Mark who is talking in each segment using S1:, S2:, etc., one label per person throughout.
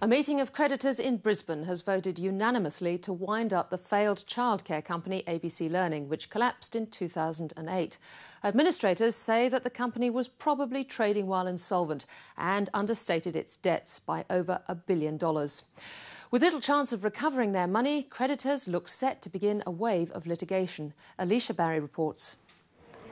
S1: A meeting of creditors in Brisbane has voted unanimously to wind up the failed childcare company ABC Learning, which collapsed in 2008. Administrators say that the company was probably trading while insolvent and understated its debts by over $1 billion. With little chance of recovering their money, creditors look set to begin a wave of litigation. Alicia Barry reports.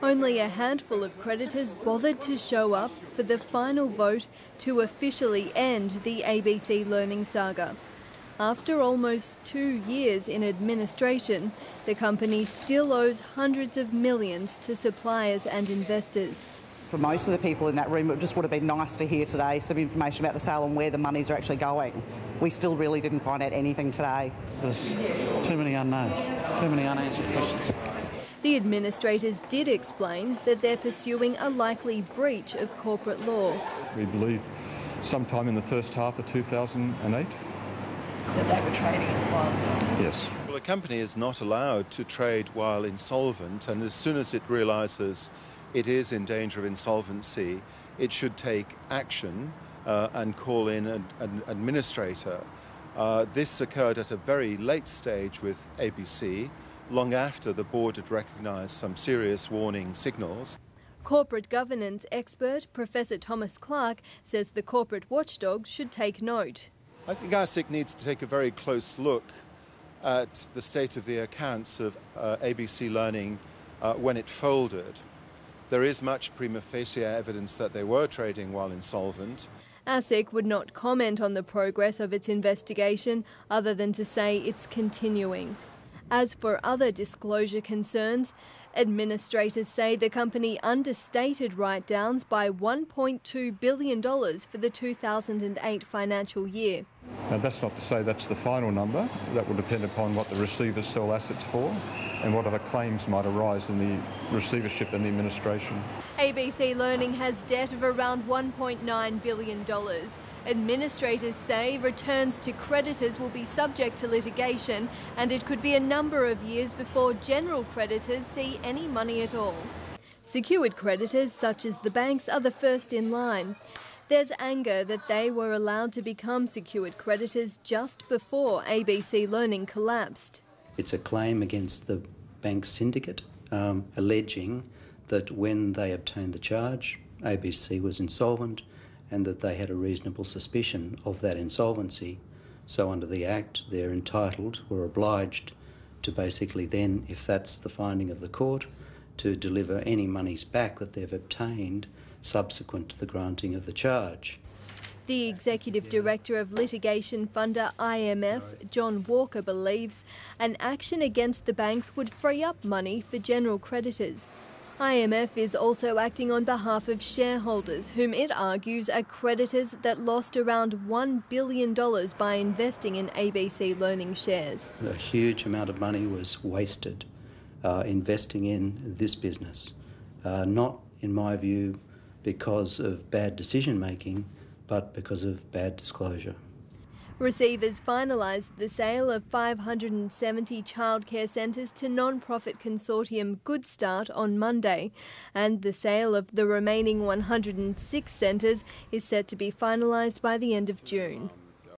S2: Only a handful of creditors bothered to show up for the final vote to officially end the ABC Learning saga. After almost 2 years in administration, the company still owes hundreds of millions to suppliers and investors.
S3: For most of the people in that room, it just would have been nice to hear today some information about the sale and where the monies are actually going. We still really didn't find out anything today.
S4: There's too many unknowns, too many unanswered questions.
S2: The administrators did explain that they're pursuing a likely breach of corporate law.
S5: We believe sometime in the first half of 2008.
S6: That they were trading while insolvent?
S5: Yes.
S7: Well, a company is not allowed to trade while insolvent, and as soon as it realises it is in danger of insolvency, it should take action and call in an administrator. This occurred at a very late stage with ABC, long after the board had recognised some serious warning signals.
S2: Corporate governance expert Professor Clarke says the corporate watchdog should take note.
S7: I think ASIC needs to take a very close look at the state of the accounts of ABC Learning when it folded. There is much prima facie evidence that they were trading while insolvent.
S2: ASIC would not comment on the progress of its investigation other than to say it's continuing. As for other disclosure concerns, administrators say the company understated write-downs by $1.2 billion for the 2008 financial year.
S5: Now, that's not to say that's the final number. That will depend upon what the receivers sell assets for and what other claims might arise in the receivership and the administration.
S2: ABC Learning has debt of around $1.9 billion. Administrators say returns to creditors will be subject to litigation, and it could be a number of years before general creditors see any money at all. Secured creditors, such as the banks, are the first in line. There's anger that they were allowed to become secured creditors just before ABC Learning collapsed.
S8: It's a claim against the bank syndicate, alleging that when they obtained the charge, ABC was insolvent and that they had a reasonable suspicion of that insolvency. So under the Act, they're entitled or obliged to basically then, if that's the finding of the court, to deliver any monies back that they've obtained subsequent to the granting of the charge.
S2: The Executive Director of litigation funder IMF, John Walker, believes an action against the banks would free up money for general creditors. IMF is also acting on behalf of shareholders, whom it argues are creditors that lost around $1 billion by investing in ABC Learning shares.
S8: A huge amount of money was wasted investing in this business, not, in my view, because of bad decision-making, but because of bad disclosure.
S2: Receivers finalised the sale of 570 childcare centres to non-profit consortium Good Start on Monday, and the sale of the remaining 106 centres is set to be finalised by the end of June.